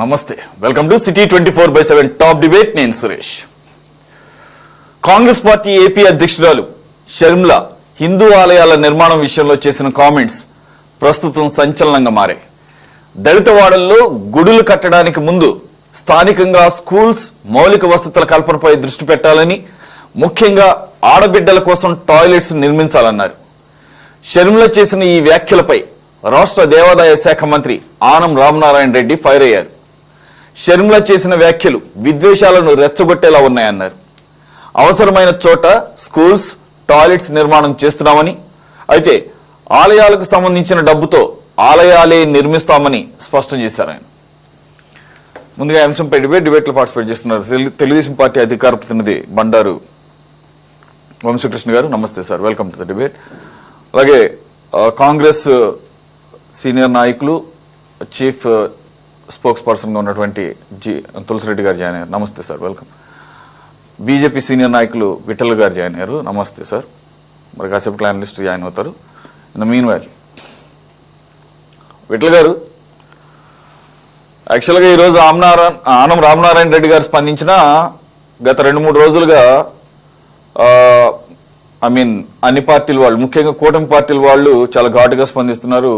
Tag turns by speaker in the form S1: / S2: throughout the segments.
S1: నమస్తే, welcome to city 24/7 top debate. నేను Suresh. Congress party AP అధ్యక్షురాలు షర్మిల హిందూ ఆలయాల నిర్మాణం విషయంలో చేసిన కామెంట్స్ ప్రస్తుతం సంచలనంగా మారాయి. దళిత వాడల్లో గుడులు కట్టడానికి ముందు స్థానికంగా స్కూల్స్, మౌలిక వసతుల కల్పనపై దృష్టి పెట్టాలని, ముఖ్యంగా ఆడబిడ్డల కోసం టాయిలెట్స్ నిర్మించాలన్నారు. షర్మిల చేసిన ఈ వ్యాఖ్యలపై రాష్ట్ర దేవాదాయ శాఖ మంత్రి ఆనం రామనారాయణ రెడ్డి ఫైర్ అయ్యారు. షర్మిల చేసిన వ్యాఖ్యలు విద్వేషాలను రెచ్చగొట్టేలా ఉన్నాయన్నారు. అవసరమైన చోట స్కూల్స్, టాయిలెట్స్ నిర్మాణం చేస్తున్నామని, అయితే ఆలయాలకు సంబంధించిన డబ్బుతో ఆలయాలే నిర్మిస్తామని స్పష్టం చేశారు ఆయన. ముందుగా అంశంపై డిబేట్లో పార్టిసిపేట్ చేస్తున్నారు తెలుగుదేశం పార్టీ అధికార ప్రతినిధి బండారు వంశీకృష్ణ గారు. నమస్తే sir, welcome to the debate. అలాగే కాంగ్రెస్ సీనియర్ నాయకులు, చీఫ్ స్పోక్స్ పర్సన్గా ఉన్నటువంటి తులసిరెడ్డి గారు జాయిన్ అయ్యారు. నమస్తే సార్, వెల్కమ్. బీజేపీ సీనియర్ నాయకులు విఠల్ గారు జాయిన్ అయ్యారు. నమస్తే సార్. మరి కాసేపు అనలిస్ట్ జాయిన్ అవుతారు. In the meanwhile Vitthal garu, యాక్చువల్గా ఈరోజు ఆనం రామనారాయణ రెడ్డి గారు స్పందించిన గత 2-3 రోజులుగా అన్ని పార్టీల వాళ్ళు, ముఖ్యంగా కూటమి పార్టీల వాళ్ళు చాలా ఘాటుగా స్పందిస్తున్నారు.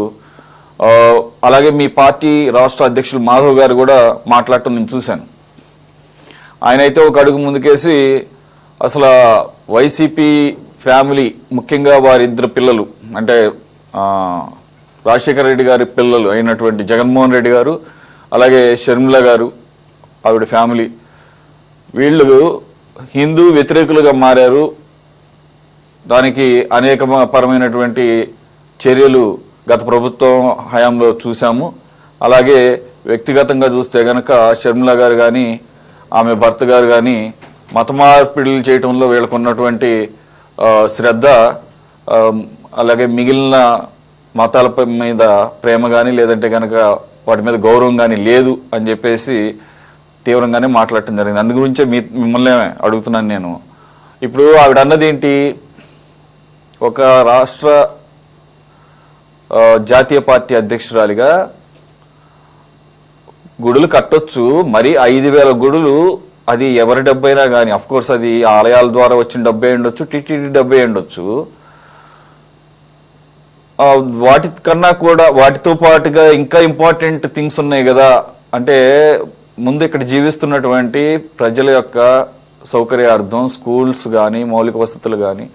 S1: అలాగే మీ పార్టీ రాష్ట్ర అధ్యక్షులు మాధవ్ గారు కూడా మాట్లాడటం నేను చూశాను. ఆయన అయితే ఒక అడుగు ముందుకేసి అసలు వైసీపీ ఫ్యామిలీ, ముఖ్యంగా వారిద్దరు పిల్లలు, అంటే రాజశేఖర రెడ్డి గారి పిల్లలు అయినటువంటి జగన్మోహన్ రెడ్డి గారు, అలాగే షర్మిల గారు, ఆవిడ ఫ్యామిలీ, వీళ్ళు హిందూ వ్యతిరేకులుగా మారారు. దానికి అనేక పరమైనటువంటి చర్యలు గత ప్రభుత్వం హయాంలో చూసాము. అలాగే వ్యక్తిగతంగా చూస్తే కనుక షర్మిల గారు కానీ, ఆమె భర్త గారు కానీ మత మార్పిడులు చేయడంలో వీళ్ళకు ఉన్నటువంటి శ్రద్ధ, అలాగే మిగిలిన మతాల మీద ప్రేమ కానీ, లేదంటే కనుక వాటి మీద గౌరవం కానీ లేదు అని చెప్పేసి తీవ్రంగానే మాట్లాడటం జరిగింది. అందు గురించే మిమ్మల్ని అడుగుతున్నాను నేను. ఇప్పుడు ఆవిడ అన్నది ఏంటి? ఒక రాష్ట్ర జాతీయ పార్టీ అధ్యక్షురాలిగా గుడులు కట్టొచ్చు, మరి 5,000 గుడులు, అది ఎవరి డబ్బైనా కానీ, అఫ్కోర్స్ అది ఆలయాల ద్వారా వచ్చిన డబ్బే ఉండొచ్చు, టీటీడీ డబ్బే ఉండొచ్చు. వాటి కన్నా కూడా, వాటితో పాటుగా ఇంకా ఇంపార్టెంట్ థింగ్స్ ఉన్నాయి కదా. అంటే ముందు ఇక్కడ జీవిస్తున్నటువంటి ప్రజల యొక్క సౌకర్యార్థం స్కూల్స్ కానీ, మౌలిక వసతులు కానీ,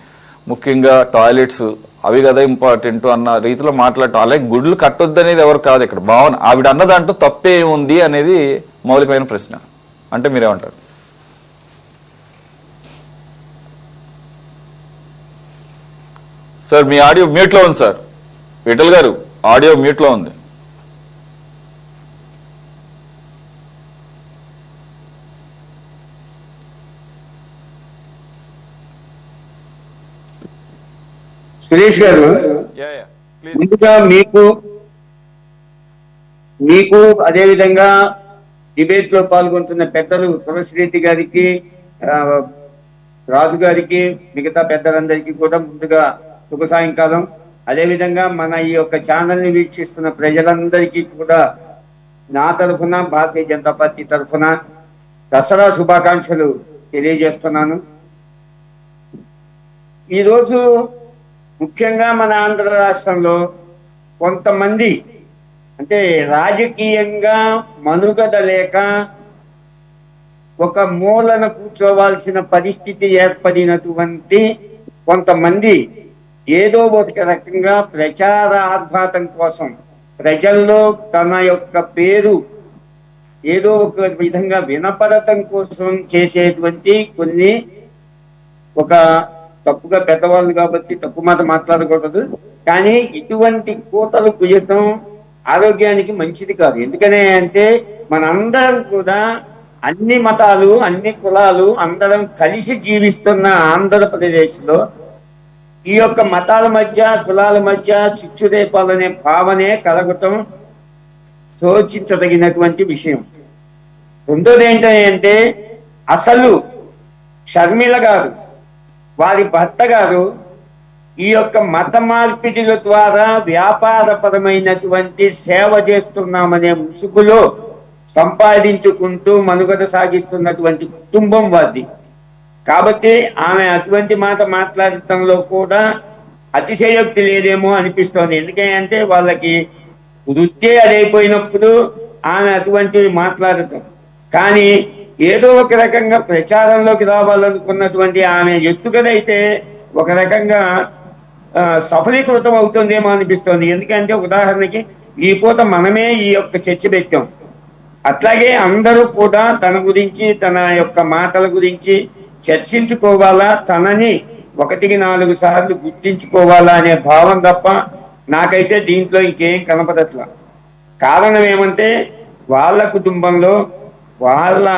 S1: ముఖ్యంగా టాయిలెట్స్, అవి కదా ఇంపార్టెంట్ అన్న రీతిలో మాట్లాడటం. అలాగే గుడ్లు కట్టొద్దు అనేది ఎవరు కాదు ఇక్కడ భావన. ఆవిడ అన్నదాంట్లో తప్పే ఉంది అనేది మౌలికమైన ప్రశ్న. అంటే మీరేమంటారు? సార్, మీ ఆడియో మ్యూట్లో ఉంది సార్. విఠల్ గారు, ఆడియో మ్యూట్లో ఉంది.
S2: సురేష్ గారు, ముందుగా మీకు అదేవిధంగా డిబేట్ లో పాల్గొంటున్న పెద్దలు తులసిరెడ్డి గారికి, రాజు గారికి, మిగతా పెద్దలందరికీ కూడా ముందుగా శుభ సాయంకాలం. అదేవిధంగా మన ఈ యొక్క ఛానల్ ని వీక్షిస్తున్న ప్రజలందరికీ కూడా నా తరఫున, భారతీయ జనతా పార్టీ తరఫున దసరా శుభాకాంక్షలు తెలియజేస్తున్నాను. ఈరోజు ముఖ్యంగా మన ఆంధ్ర రాష్ట్రంలో కొంతమంది, అంటే రాజకీయంగా మనుగడ లేక ఒక మూలన కూర్చోవాల్సిన పరిస్థితి ఏర్పడినటువంటి కొంతమంది ఏదో ఒక రకంగా ప్రచార ఆర్భాటం కోసం, ప్రజల్లో తన యొక్క పేరు ఏదో ఒక విధంగా వినపడటం కోసం చేసేటువంటి కొన్ని, ఒక తప్పుగా పెద్దవాళ్ళు కాబట్టి తప్పు మాట మాట్లాడకూడదు, కానీ ఇటువంటి కూతలు కుయటం ఆరోగ్యానికి మంచిది కాదు. ఎందుకనే అంటే మనందరం కూడా అన్ని మతాలు, అన్ని కులాలు అందరం కలిసి జీవిస్తున్న ఆంధ్రప్రదేశ్ లో ఈ యొక్క మతాల మధ్య, కులాల మధ్య చిచ్చురేపాలనే భావనే కలగటం శోచించదగినటువంటి విషయం. రెండోది ఏంటంటే, అసలు షర్మిల గారు, వారి భర్త గారు ఈ యొక్క మత మార్పిడిల ద్వారా వ్యాపారపరమైనటువంటి సేవ చేస్తున్నామనే ముసుగులో సంపాదించుకుంటూ మనుగడ సాగిస్తున్నటువంటి కుటుంబం వారిది. కాబట్టి ఆమె అటువంటి మాట మాట్లాడటంలో కూడా అతిశయోక్తి లేదేమో అనిపిస్తోంది. ఎందుకంటే వాళ్ళకి వృత్తే అదైపోయినప్పుడు ఆమె అటువంటివి మాట్లాడటం, కానీ ఏదో ఒక రకంగా ప్రచారంలోకి రావాలనుకున్నటువంటి ఆమె ఎత్తుగదైతే ఒక రకంగా సఫలీకృతం అవుతుందేమో అనిపిస్తోంది. ఎందుకంటే ఉదాహరణకి ఈ పూట మనమే ఈ యొక్క చర్చ పెట్టాం, అట్లాగే అందరూ కూడా తన గురించి తన యొక్క మాటల గురించి చర్చించుకోవాలా, తనని 1-4 సార్లు గుర్తించుకోవాలా అనే భావం తప్ప నాకైతే దీంట్లో ఇంకేం కనపడట్లా. కారణం ఏమంటే వాళ్ళ కుటుంబంలో వాళ్ళ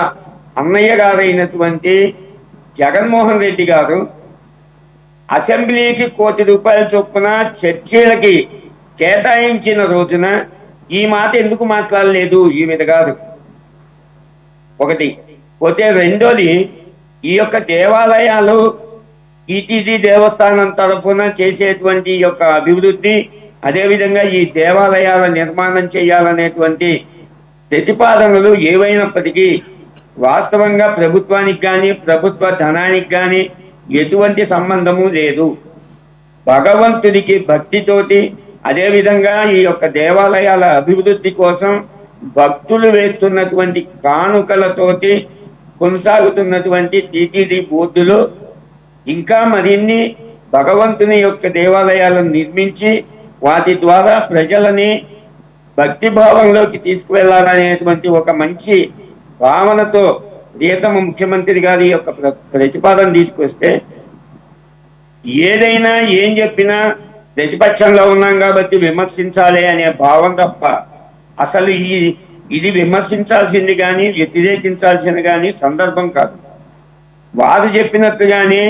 S2: అన్నయ్య గారైనటువంటి జగన్మోహన్ రెడ్డి గారు అసెంబ్లీకి ₹1 కోటి చొప్పున చర్చలకి కేటాయించిన రోజున ఈ మాట ఎందుకు మాట్లాడలేదు ఈమె గారు? ఒకటి. పోతే రెండోది, ఈ యొక్క దేవాలయాలు టీటీడీ దేవస్థానం తరఫున చేసేటువంటి యొక్క అభివృద్ధి, అదేవిధంగా ఈ దేవాలయాల నిర్మాణం చేయాలనేటువంటి ప్రతిపాదనలు ఏవైనప్పటికీ వాస్తవంగా ప్రభుత్వానికి కానీ ప్రభుత్వ ధనానికి కానీ ఎటువంటి సంబంధము లేదు. భగవంతుడికి భక్తితోటి, అదేవిధంగా ఈ యొక్క దేవాలయాల అభివృద్ధి కోసం భక్తులు వేస్తున్నటువంటి కానుకలతోటి కొనసాగుతున్నటువంటి టీటీడీ బోర్డులు ఇంకా మరిన్ని భగవంతుని యొక్క దేవాలయాలను నిర్మించి వాటి ద్వారా ప్రజలని భక్తి భావంలోకి తీసుకువెళ్ళాలనేటువంటి ఒక మంచి భావనతో ప్రియతమ ముఖ్యమంత్రి గారి యొక్క ప్రతిపాదన తీసుకొస్తే, ఏదైనా ఏం చెప్పినా ప్రతిపక్షంలో ఉన్నాం కాబట్టి విమర్శించాలి అనే భావం తప్ప అసలు ఇది విమర్శించాల్సింది కానీ వ్యతిరేకించాల్సింది కానీ సందర్భం కాదు. వారు చెప్పినట్టుగానే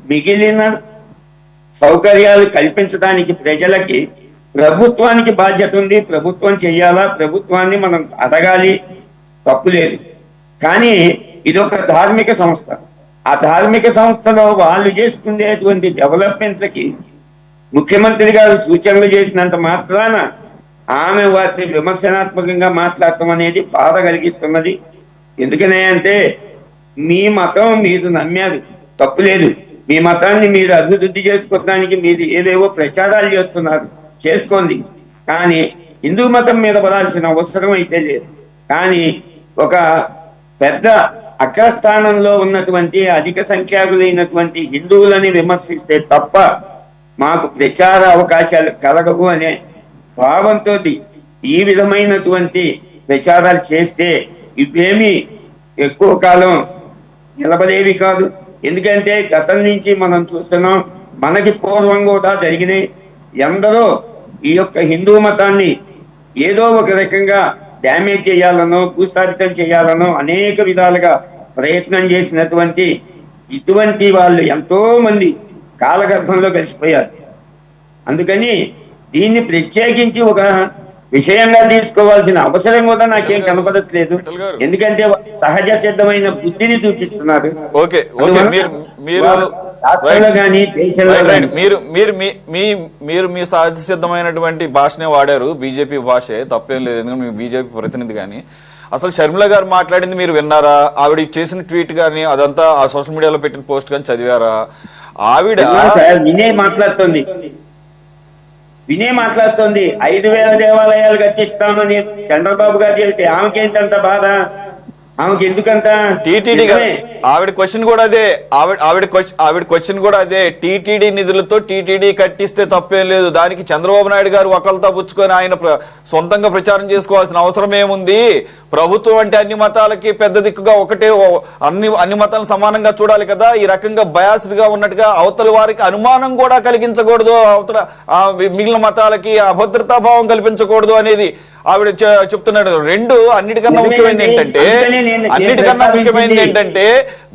S2: మిగిలిన సౌకర్యాలు కల్పించడానికి ప్రజలకి ప్రభుత్వానికి బాధ్యత ఉంది. ప్రభుత్వం చెయ్యాలా, ప్రభుత్వాన్ని మనం అడగాలి, తప్పు లేదు. కానీ ఇదొక ధార్మిక సంస్థ. ఆ ధార్మిక సంస్థలో వాళ్ళు చేసుకునేటువంటి డెవలప్మెంట్లకి ముఖ్యమంత్రి గారు సూచనలు చేసినంత మాత్రాన ఆమె వాటిని విమర్శనాత్మకంగా మాట్లాడటం అనేది బాధ కలిగిస్తున్నది. ఎందుకనే అంటే మీ మతం మీరు నమ్మారు, తప్పులేదు. మీ మతాన్ని మీరు అభివృద్ధి చేసుకోవడానికి మీరు ఏవేవో ప్రచారాలు చేస్తున్నారు, చేసుకోండి. కానీ హిందూ మతం మీద పడాల్సిన అవసరం అయితే లేదు. కానీ ఒక పెద్ద అగ్రస్థానంలో ఉన్నటువంటి అధిక సంఖ్యాకులైనటువంటి హిందువులని విమర్శిస్తే తప్ప మాకు ప్రచార అవకాశాలు కలగవు అనే భావంతో ఈ విధమైనటువంటి ప్రచారాలు చేస్తే ఇవేమీ ఎక్కువ కాలం నిలబడేవి కాదు. ఎందుకంటే గతం నుంచి మనం చూస్తున్నాం, మనకి పూర్వం కూడా జరిగినాయి. ఎందరో ఈ యొక్క హిందూ మతాన్ని ఏదో ఒక రకంగా డ్యామేజ్ చేయాలనో భూస్థాపితం చేయాలనో అనేక విధాలుగా ప్రయత్నం చేసినటువంటి ఇటువంటి వాళ్ళు ఎంతో మంది కాలగర్భంలో కలిసిపోయారు. అందుకని దీన్ని ప్రత్యేకించి ఒక విషయంగా తీసుకోవాల్సిన అవసరం కూడా నాకేం కనపడట్లేదు. ఎందుకంటే సహజ సిద్ధమైన బుద్ధిని చూపిస్తున్నారు.
S1: మీరు మీ సహజ సిద్ధమైనటువంటి భాషనే వాడారు, బీజేపీ భాషే, తప్పేం లేదు. ఎందుకంటే మీ బీజేపీ ప్రతినిధి. కానీ అసలు షర్మిల గారు మాట్లాడింది మీరు విన్నారా? ఆవిడ చేసిన ట్వీట్ కానీ అదంతా ఆ సోషల్ మీడియాలో పెట్టిన పోస్ట్ కానీ చదివారా? ఆవిడ
S2: వినే మాట్లాడుతోంది 5,000 దేవాలయాలు కట్టిస్తామని చంద్రబాబు గారు చెప్తే ఆమెకేంతంత బాధ, ఆమెకి ఎందుకంత?
S1: టీటీడీ ఆవిడ క్వశ్చన్ కూడా అదే, ఆవిడ క్వశ్చన్ కూడా అదే. టీటీడీ నిధులతో టీటీడీ కట్టిస్తే తప్పేం లేదు, దానికి చంద్రబాబు నాయుడు గారు ఒకళ్ళతో పుచ్చుకొని ఆయన సొంతంగా ప్రచారం చేసుకోవాల్సిన అవసరం ఏముంది? ప్రభుత్వం అంటే అన్ని మతాలకి పెద్ద దిక్కుగా ఒకటే, అన్ని మతాలను సమానంగా చూడాలి కదా. ఈ రకంగా బయాస్డ్ గా ఉన్నట్టుగా అవతల వారికి అనుమానం కూడా కలిగించకూడదు, అవతల మిగిలిన మతాలకి అభద్రతా భావం కల్పించకూడదు అనేది ఆవిడ చెప్తున్నాడు. రెండు అన్నిటికన్నా ముఖ్యమైనది ఏంటంటే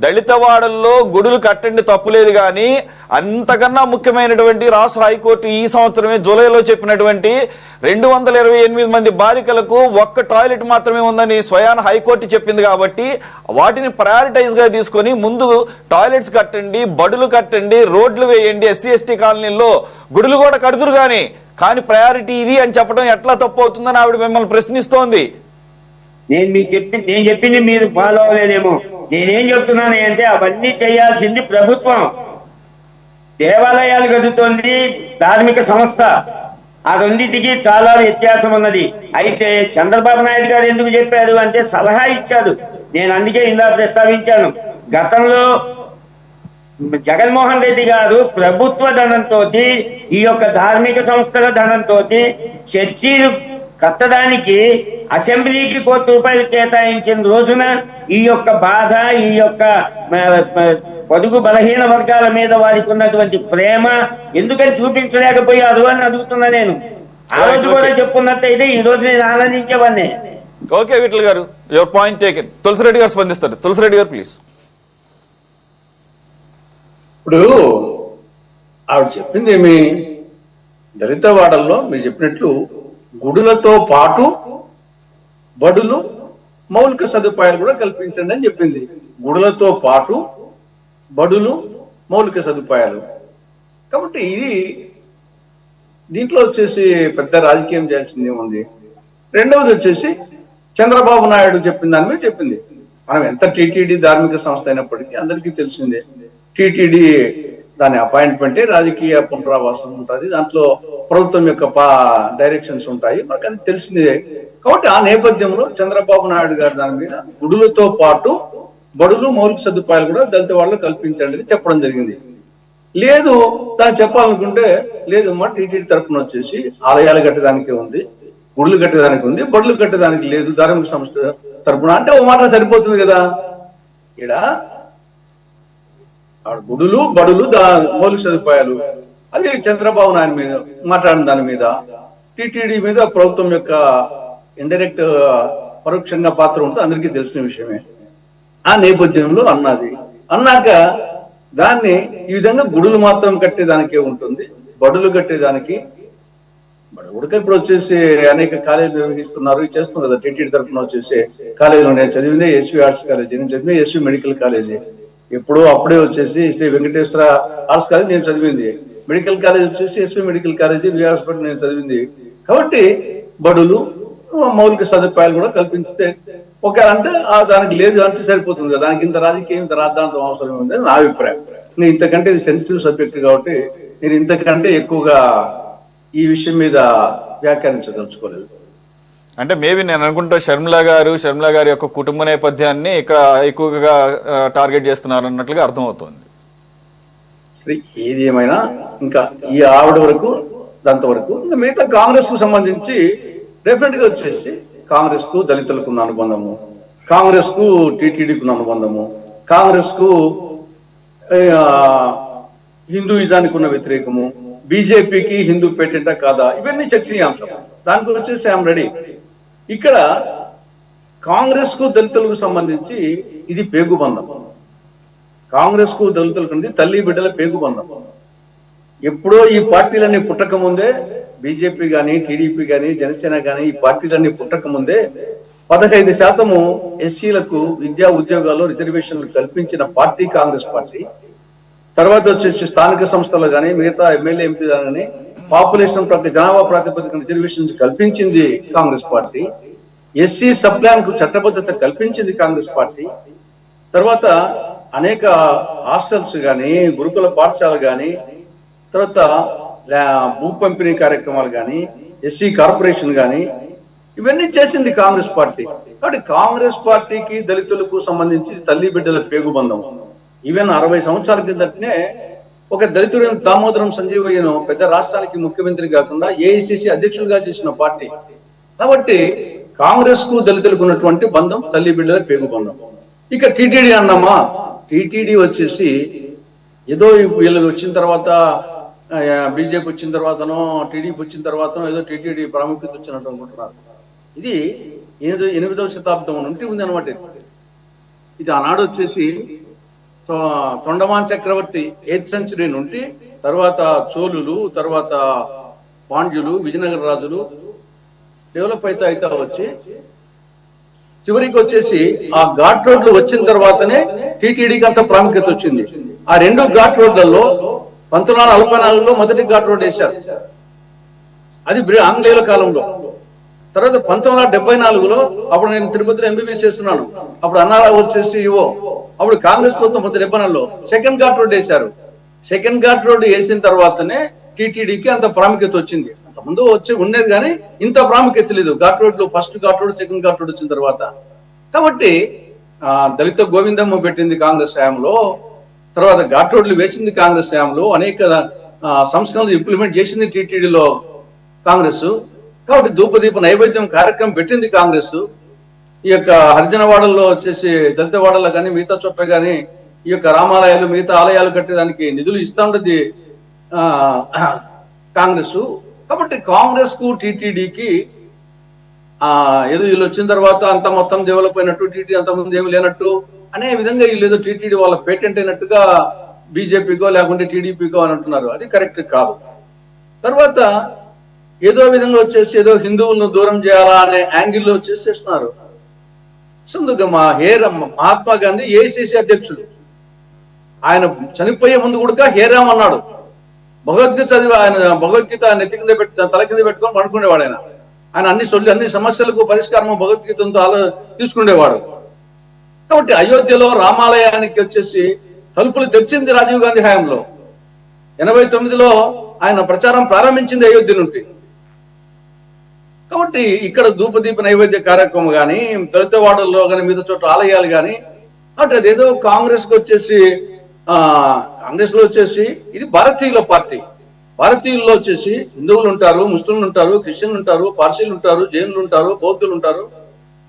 S1: దళిత వాడల్లో గుడులు కట్టండి తప్పులేదు, కానీ అంతకన్నా ముఖ్యమైనటువంటి రాష్ట్ర హైకోర్టు ఈ సంవత్సరమే జూలైలో చెప్పినటువంటి 228 మంది బాలికలకు ఒక్క టాయిలెట్ మాత్రమే ఉందని స్వయాన హైకోర్టు చెప్పింది. కాబట్టి వాటిని ప్రయారిటైజ్ గా తీసుకొని ముందు టాయిలెట్స్ కట్టండి, బడులు కట్టండి, రోడ్లు వేయండి, ఎస్సీ ఎస్టీ కాలనీల్లో గుడులు కూడా కడుతురు కానీ ప్రయారిటీ ఇది అని చెప్పడం ఎట్లా తప్పు అవుతుందని ఆవిడ మిమ్మల్ని ప్రశ్నిస్తోంది.
S2: నేను చెప్పింది మీరు ఫాలో అవ్వలేదేమో. నేనేం చెప్తున్నాను అంటే అవన్నీ చేయాల్సింది ప్రభుత్వం. దేవాలయాలు కదుతోంది ధార్మిక సంస్థ. ఆ రెండింటికి చాలా వ్యత్యాసం ఉన్నది. అయితే చంద్రబాబు నాయుడు గారు ఎందుకు చెప్పారు అంటే సలహా ఇచ్చారు. నేను అందుకే ఇందా ప్రస్తావించాను. గతంలో జగన్మోహన్ రెడ్డి గారు ప్రభుత్వ ధనంతో ఈ యొక్క ధార్మిక సంస్థల ధనంతో చర్చీలు కట్టడానికి అసెంబ్లీకి ₹1 కేటాయించిన రోజున ఈ యొక్క బాధ, ఈ యొక్క పొదుగు బలహీన వర్గాల మీద వారికి ఉన్నటువంటి ప్రేమ ఎందుకని చూపించలేకపోయారు అని అడుగుతున్నా నేను. ఆ రోజు కూడా చెప్పుకున్నట్టయితే ఈ రోజు నేను ఆనందించేవాడిని.
S1: ఓకే విఠల్ గారు, యువర్ పాయింట్ టేకెన్. తులసిరెడ్డి గారు స్పందిస్తారు. తులసిరెడ్డి గారు ప్లీజ్.
S3: ఇప్పుడు ఆవిడ చెప్పింది ఏమి, దళిత వాడల్లో మీరు చెప్పినట్లు గుడులతో పాటు బడులు మౌలిక సదుపాయాలు కూడా కల్పించండి అని చెప్పింది. గుడులతో పాటు బడులు మౌలిక సదుపాయాలు. కాబట్టి ఇది దీంట్లో వచ్చేసి పెద్ద రాజకీయం చేయాల్సింది ఉంది. రెండవది వచ్చేసి చంద్రబాబు నాయుడు చెప్పిన దాని మీద చెప్పింది. మనం ఎంత టీటీడీ ధార్మిక సంస్థ అయినప్పటికీ అందరికీ తెలిసిందే, టీటీడీ దాని అపాయింట్మెంటే రాజకీయ పునరావాసం ఉంటుంది, దాంట్లో ప్రభుత్వం యొక్క డైరెక్షన్స్ ఉంటాయి, మనకు అది తెలిసిందే. కాబట్టి ఆ నేపథ్యంలో చంద్రబాబు నాయుడు గారు దాని మీద గుడులతో పాటు బడులు మౌలిక సదుపాయాలు కూడా దళిత వాళ్ళు కల్పించండి అని చెప్పడం జరిగింది. లేదు దాన్ని చెప్పాలనుకుంటే లేదమ్మా, టీటీడీ తరఫున వచ్చేసి ఆలయాలు కట్టడానికే ఉంది, గుడులు కట్టడానికి ఉంది, బడులు కట్టడానికి లేదు ధార్మిక సంస్థ తరఫున అంటే ఓ మాట సరిపోతుంది కదా. ఇక్కడ గుడులు బడులు మౌలిక సదుపాయాలు, అది చంద్రబాబు నాయుడు మీద మాట్లాడిన దాని మీద టీటీడీ మీద ప్రభుత్వం యొక్క ఇండైరెక్ట్ పరోక్షంగా పాత్ర ఉంటుంది, అందరికీ తెలిసిన విషయమే. ఆ నేపథ్యంలో అన్నాక దాన్ని ఈ విధంగా గుడులు మాత్రం కట్టేదానికే ఉంటుంది, బడులు కట్టేదానికి ఉడక ఇప్పుడు వచ్చేసి అనేక కాలేజీలు నిర్వహిస్తున్నారు, చేస్తున్నారు కదా. టీటీడీ తరఫున వచ్చేసి కాలేజీలో నేను చదివిందే ఎస్వి ఆర్ట్స్ కాలేజీ, నేను చదివింది ఎస్వి మెడికల్ కాలేజీ. ఎప్పుడో అప్పుడే వచ్చేసి శ్రీ వెంకటేశ్వర ఆర్ట్స్ కాలేజ్ నేను చదివింది, మెడికల్ కాలేజ్ వచ్చేసి ఎస్వి మెడికల్ కాలేజీ వి హాస్పిటల్ నేను చదివింది. కాబట్టి బడులు మౌలిక సదుపాయాలు కూడా కల్పించితే ఒక అంటే దానికి లేదు అంటే సరిపోతుంది కదా. దానికి ఇంత రాజకీయం ఇంత రాద్ధాంతం అవసరం ఉంది నా అభిప్రాయం. నేను ఇంతకంటే ఇది సెన్సిటివ్ సబ్జెక్ట్ కాబట్టి నేను ఇంతకంటే ఎక్కువగా ఈ విషయం మీద వ్యాఖ్యానించదలుచుకోలేదు.
S1: అంటే మేబీ నేను అనుకుంటా షర్మిలా గారి యొక్క కుటుంబ నేపథ్యాన్ని ఇక్కడ ఎక్కువగా టార్గెట్ చేస్తున్నారు అన్నట్లుగా అర్థమవుతుంది.
S3: సరే, ఏది ఏమైనా ఇంకా ఈ ఆవిడ వరకు దాంత వరకు ఇంకా మిగతా కాంగ్రెస్ కు సంబంధించి డెఫినెట్ గా వచ్చేసి కాంగ్రెస్ కు దళితులకు ఉన్న అనుబంధము, కాంగ్రెస్ కు టీటీడీకి ఉన్న అనుబంధము, కాంగ్రెస్ కు హిందూయిజానికి ఉన్న వ్యతిరేకము, బీజేపీకి హిందూ పేటెంటా కాదా, ఇవన్నీ చర్చనీయాంశం. దానికి వచ్చేసి ఐఎమ్ రెడీ. ఇక్కడ కాంగ్రెస్ కు దళితులకు సంబంధించి ఇది పేగుబంధం. కాంగ్రెస్ కు దళితులకు ఉంది తల్లి బిడ్డల పేగుబంధం. ఎప్పుడో ఈ పార్టీలన్నీ పుట్టక ముందే, బీజేపీ గాని టీడీపీ గాని జనసేన గాని ఈ పార్టీలన్నీ పుట్టక ముందే 15% ఎస్సీలకు విద్యా ఉద్యోగాల్లో రిజర్వేషన్లు కల్పించిన పార్టీ కాంగ్రెస్ పార్టీ. తర్వాత వచ్చేసి స్థానిక సంస్థలు కానీ మిగతా ఎమ్మెల్యే ఎంపీ కానీ పాపులేషన్ జనాభా ప్రాతిపదికన రిజర్వేషన్స్ కల్పించింది Congress party. SC sub plan కు చట్టబద్ధత కల్పించింది కాంగ్రెస్ పార్టీ. తర్వాత అనేక హాస్టల్స్ కానీ గురుకుల పాఠశాలలు కానీ తర్వాత భూ పంపిణీ కార్యక్రమాలు కానీ ఎస్సీ కార్పొరేషన్ కానీ ఇవన్నీ చేసింది కాంగ్రెస్ పార్టీ. కాబట్టి కాంగ్రెస్ పార్టీకి దళితులకు సంబంధించి తల్లి బిడ్డల పేగుబంధం. ఈవెన్ 60 సంవత్సరాల కిందటనే ఒక దళితుడైన దామోదరం సంజీవయ్యను పెద్ద రాష్ట్రానికి ముఖ్యమంత్రి కాకుండా ఏఐసిసి అధ్యక్షుడిగా చేసిన పార్టీ. కాబట్టి కాంగ్రెస్ కు దళితులకు ఉన్నటువంటి బంధం తల్లి బిడ్డల పేగుబంధం. ఇక టీటీడీ అన్నామా, టీటీడీ వచ్చేసి ఏదో వీళ్ళు వచ్చిన తర్వాత బీజేపీ వచ్చిన తర్వాతనో టీడీపీ వచ్చిన తర్వాతనో ఏదో టీటీడీ ప్రాముఖ్యత వచ్చినట్టు అనుకుంటున్నారు. ఇది 8వ శతాబ్దం నుండి ఉంది అనమాట. ఇది ఆనాడు వచ్చేసి తొండమాన్ చక్రవర్తి 8th సెంచరీ నుండి తర్వాత చోళులు, తర్వాత పాండ్యులు, విజయనగర రాజులు డెవలప్ అయితే వచ్చి చివరికి వచ్చేసి ఆ ఘాట్ రోడ్లు వచ్చిన తర్వాతనే టీటీడీకి అంత ప్రాముఖ్యత వచ్చింది. ఆ 2 ఘాట్ రోడ్లలో 1944లో మొదటి ఘాట్ రోడ్ వేశారు, అది ఆంగ్లేయుల కాలంలో. తర్వాత 1974లో అప్పుడు నేను తిరుపతిలో ఎంబీబీఎస్ చేస్తున్నాను. అప్పుడు అన్నారావు వచ్చేసి ఇవో, అప్పుడు కాంగ్రెస్ ప్రభుత్వం 1974లో సెకండ్ ఘాట్ రోడ్ వేశారు. సెకండ్ ఘాట్ రోడ్ వేసిన తర్వాతనే టీటీడీకి అంత ప్రాముఖ్యత వచ్చింది. అంతకుముందు ఉండేది కానీ ఇంత ప్రాముఖ్యత లేదు. ఘాట్ రోడ్లు first ghat road, second ghat road వచ్చిన తర్వాత. కాబట్టి దళిత గోవిందమ్మ పెట్టింది కాంగ్రెస్ హయాంలో, తర్వాత ఘాట్ రోడ్లు వేసింది కాంగ్రెస్ హయాంలో, అనేక సంస్కరణలు ఇంప్లిమెంట్ చేసింది టీటీడీలో కాంగ్రెస్. కాబట్టి ధూపదీప నైవేద్యం కార్యక్రమం పెట్టింది కాంగ్రెస్. ఈ యొక్క హరిజనవాడల్లో వచ్చేసి దళిత వాడల్లో కానీ మిగతా చోట్ల కానీ ఈ యొక్క రామాలయాలు మిగతా ఆలయాలు కట్టేదానికి నిధులు ఇస్తా ఉండేది కాంగ్రెస్. కాబట్టి కాంగ్రెస్ కు టీటీడీకి ఏదో వీళ్ళు వచ్చిన తర్వాత అంత మొత్తం డెవలప్ అయినట్టు, టీటీడీ అంత ముందు ఏమి లేనట్టు అనే విధంగా వీళ్ళు ఏదో టీటీడీ వాళ్ళ పేటెంట్ అయినట్టుగా బీజేపీకో లేకుంటే టీడీపీకో అని అంటున్నారు. అది కరెక్ట్ కాదు. తర్వాత ఏదో విధంగా వచ్చేసి ఏదో హిందువులను దూరం చేయాలా అనే యాంగిల్లో చేసేస్తున్నారు. ముందుగా మహాత్మా గాంధీ ఏఐసిసి అధ్యక్షుడు, ఆయన చనిపోయే ముందు కూడా హేరామ్ అన్నాడు. భగవద్గీత చదివి ఆయన భగవద్గీత నెత్తి కింద తల కింద పెట్టుకొని పడుకునేవాడు. ఆయన అన్ని సమస్యలకు పరిష్కారం భగవద్గీతంతో తీసుకునేవాడు. కాబట్టి అయోధ్యలో రామాలయానికి వచ్చేసి తలుపులు తెరిచింది రాజీవ్ గాంధీ హయాంలో. 89లో ఆయన ప్రచారం ప్రారంభించింది అయోధ్య నుండి. కాబట్టి ఇక్కడ ధూపదీప నైవేద్య కార్యక్రమం కానీ, దళిత వాడల్లో కానీ, మిగతా చోట్ల ఆలయాలు కానీ, అంటే అదేదో కాంగ్రెస్ కు వచ్చేసి కాంగ్రెస్ లో వచ్చేసి ఇది భారతీయుల పార్టీ. భారతీయుల్లో వచ్చేసి హిందువులు ఉంటారు, ముస్లింలు ఉంటారు, క్రిస్టియన్లు ఉంటారు, పార్సీలు ఉంటారు, జైనులు ఉంటారు, బౌద్ధులు ఉంటారు.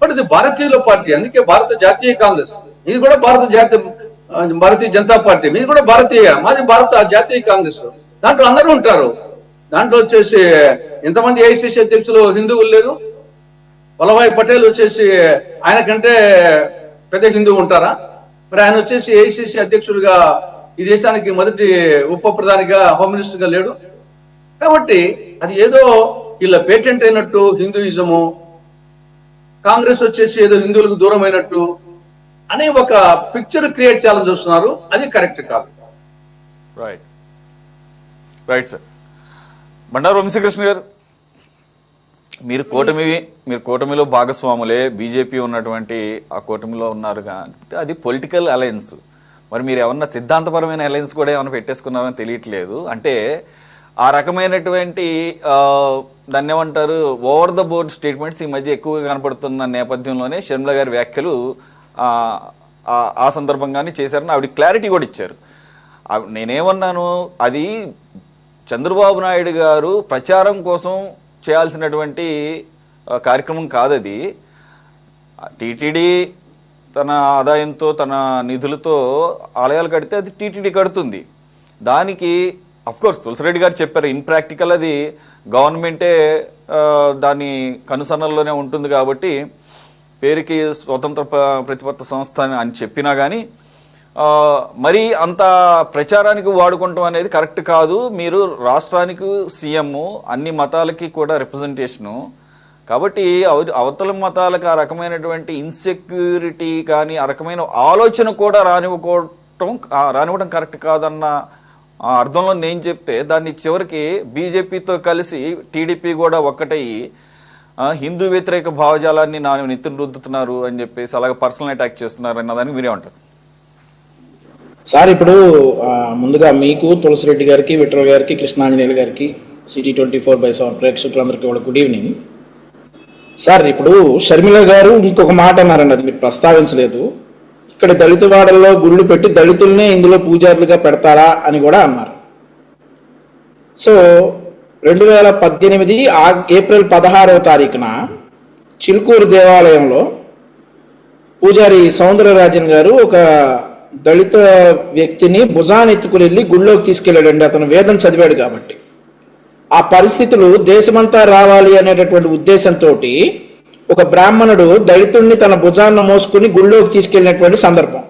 S3: బట్ ఇది భారతీయుల పార్టీ. అందుకే భారత జాతీయ కాంగ్రెస్, ఇది కూడా భారతీయ జనతా పార్టీ, మీది కూడా భారతీయ, మాది భారత జాతీయ కాంగ్రెస్. దాంట్లో అందరూ ఉంటారు. దాంట్లో వచ్చేసి ఎంతమంది ఏఐసిసి అధ్యక్షులు హిందువులు లేరు? వల్లభాయ్ పటేల్ వచ్చేసి ఆయన కంటే పెద్ద హిందువు ఉంటారా? మరి ఆయన వచ్చేసి ఏఐసిసి అధ్యక్షులుగా ఈ దేశానికి మొదటి ఉప ప్రధానిగా, హోమ్ మినిస్టర్ గా లేడు. కాబట్టి అది ఏదో ఇలా పేటెంట్ అయినట్టు హిందూయిజము, కాంగ్రెస్ వచ్చేసి ఏదో హిందువులకు దూరం అయినట్టు అనే ఒక పిక్చర్ క్రియేట్ చేయాలని చూస్తున్నారు. అది కరెక్ట్ కాదు.
S1: Right right sir. Bandaru Vamsikrishna garu, మీరు కూటమిలో భాగస్వాములే, బీజేపీ ఉన్నటువంటి ఆ కూటమిలో ఉన్నారు కాబట్టి అది పొలిటికల్ అలయన్స్. మరి మీరు ఏమన్నా సిద్ధాంతపరమైన అలయన్స్ కూడా ఏమైనా పెట్టేసుకున్నారని తెలియట్లేదు. అంటే ఆ రకమైనటువంటి దాన్ని ఏమంటారు, ఓవర్ ద బోర్డ్ స్టేట్మెంట్స్ ఈ మధ్య ఎక్కువగా కనపడుతున్న నేపథ్యంలోనే షర్మిల గారి వ్యాఖ్యలు ఆ సందర్భంగానే చేశారని ఆవిడ క్లారిటీ కూడా ఇచ్చారు. నేనేమన్నాను, అది చంద్రబాబు నాయుడు గారు ప్రచారం కోసం చేయాల్సినటువంటి కార్యక్రమం కాదది. టీటీడీ తన ఆదాయంతో, తన నిధులతో ఆలయాలు కడితే అది టీటీడీ కడుతుంది. దానికి అఫ్కోర్స్ తులసిరెడ్డి గారు చెప్పారు, ఇన్ప్రాక్టికల్, అది గవర్నమెంటే దాని కనుసన్నల్లోనే ఉంటుంది కాబట్టి పేరుకి స్వతంత్ర ప్రతిపత్త సంస్థ అని చెప్పినా కానీ మరి అంత ప్రచారానికి వాడుకుంటాం అనేది కరెక్ట్ కాదు. మీరు రాష్ట్రానికి సీఎం, అన్ని మతాలకి కూడా రిప్రజెంటేషను. కాబట్టి అవతల మతాలకు ఆ రకమైనటువంటి ఇన్సెక్యూరిటీ కానీ ఆ రకమైన ఆలోచన కూడా రానివ్వడం కరెక్ట్ కాదన్న అర్థంలో నేను చెప్తే, దాన్ని చివరికి బీజేపీతో కలిసి టీడీపీ కూడా ఒక్కటయ్యి హిందూ వ్యతిరేక భావజాలాన్ని నెత్తిన రుద్దుతున్నారు అని చెప్పేసి అలాగే పర్సనల్ అటాక్ చేస్తున్నారు అన్నదాన్ని మీరేమంటారు
S4: సార్? ఇప్పుడు ముందుగా మీకు, తులసిరెడ్డి గారికి, విఠల్ గారికి, కృష్ణాంజనేయులు గారికి, సిటీ 24/7 ప్రేక్షకులందరికీ కూడా గుడ్ ఈవినింగ్ సార్. ఇప్పుడు షర్మిల గారు ఇంకొక మాట అన్నారండి, అది మీరు ప్రస్తావించలేదు. ఇక్కడ దళిత వాడల్లో గుళ్ళు పెట్టి దళితుల్నే ఇందులో పూజారులుగా పెడతారా అని కూడా అన్నారు. సో 2018 ఏప్రిల్ 16వ తారీఖున చిలుకూరు దేవాలయంలో పూజారి సౌందరరాజన్ గారు ఒక దళిత వ్యక్తిని భుజాన్ని ఎత్తుకుని వెళ్ళి గుళ్ళోకి తీసుకెళ్ళాడండి. అతను వేదం చదివాడు కాబట్టి. ఆ పరిస్థితులు దేశమంతా రావాలి అనేటటువంటి ఉద్దేశంతో ఒక బ్రాహ్మణుడు దళితుడిని తన భుజాన్ని మోసుకుని గుళ్ళోకి తీసుకెళ్ళినటువంటి సందర్భం.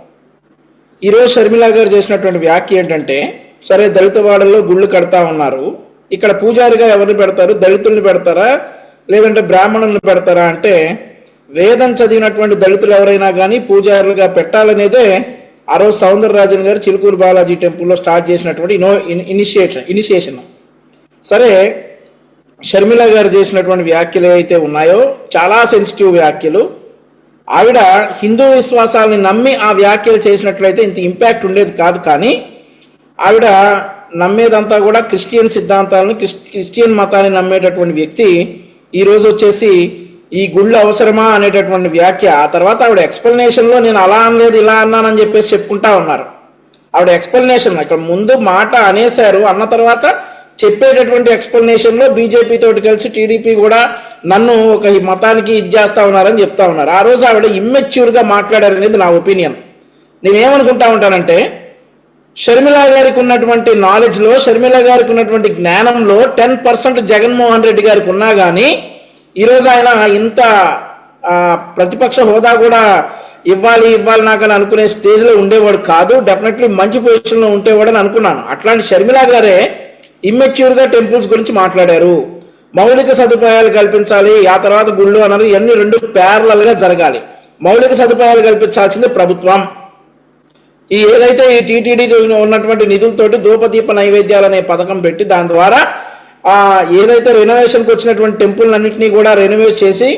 S4: ఈరోజు షర్మిల గారు చేసినటువంటి వ్యాఖ్య ఏంటంటే, సరే దళిత వాడల్లో గుళ్ళు కడతా ఉన్నారు, ఇక్కడ పూజారిగా ఎవరిని పెడతారు? దళితుల్ని పెడతారా లేదంటే బ్రాహ్మణుల్ని పెడతారా అంటే, వేదం చదివినటువంటి దళితులు ఎవరైనా కానీ పూజారులుగా పెట్టాలనేదే ఆ రోజు సౌందరరాజన్ గారు చిలుకూరు బాలాజీ టెంపుల్లో స్టార్ట్ చేసినటువంటి ఇనిషియేషన్. సరే షర్మిల గారు చేసినటువంటి వ్యాఖ్యలు ఏవైతే ఉన్నాయో చాలా సెన్సిటివ్ వ్యాఖ్యలు. ఆవిడ హిందూ విశ్వాసాలని నమ్మి ఆ వ్యాఖ్యలు చేసినట్లయితే ఇంత ఇంపాక్ట్ ఉండేది కాదు. కానీ ఆవిడ నమ్మేదంతా కూడా క్రిస్టియన్ సిద్ధాంతాలను, క్రిస్టియన్ మతాన్ని నమ్మేటటువంటి వ్యక్తి ఈరోజు వచ్చేసి ఈ గుళ్ళు అవసరమా అనేటటువంటి వ్యాఖ్య. ఆ తర్వాత ఆవిడ ఎక్స్ప్లెనేషన్లో నేను అలా అనలేదు ఇలా అన్నానని చెప్పేసి చెప్పుకుంటా ఉన్నారు. ఆవిడ ఎక్స్ప్లెనేషన్ ఇక్కడ ముందు మాట అనేశారు, అన్న తర్వాత చెప్పేటటువంటి ఎక్స్ప్లెనేషన్లో బీజేపీ తోటి కలిసి టీడీపీ కూడా నన్ను ఒక ఈ మతానికి ఇది చేస్తా ఉన్నారని చెప్తా ఉన్నారు. ఆ రోజు ఆవిడ ఇమ్మెచ్యూర్గా మాట్లాడారనేది నా ఒపీనియన్. నేనేమనుకుంటా ఉంటానంటే షర్మిల గారికి ఉన్నటువంటి నాలెడ్జ్లో, షర్మిల గారికి ఉన్నటువంటి జ్ఞానంలో 10% జగన్మోహన్ రెడ్డి గారికి ఉన్నా కానీ ఈరోజు ఆయన ఇంత ప్రతిపక్ష హోదా కూడా ఇవ్వాలి నాకని అనుకునే స్టేజ్లో ఉండేవాడు కాదు. డెఫినెట్లీ మంచి పొజిషన్లో ఉండేవాడని అనుకున్నాను. అట్లాంటి షర్మిల గారే ఇమ్మెచ్యూర్గా టెంపుల్స్ గురించి మాట్లాడారు. మౌలిక సదుపాయాలు కల్పించాలి, ఆ తర్వాత గుళ్ళు అన్నారు. ఇవన్నీ రెండు ప్యారలల్గా జరగాలి. మౌలిక సదుపాయాలు కల్పించాల్సింది ప్రభుత్వం. ఈ ఏదైతే ఈ టీటీడీ ఉన్నటువంటి నిధులతోటి ధూపదీప నైవేద్యాలు అనే పథకం పెట్టి దాని ద్వారా ఏదైతే రెనోవేషన్కి వచ్చినటువంటి టెంపుల్నన్నింటినీ కూడా రెనోవేట్ చేసి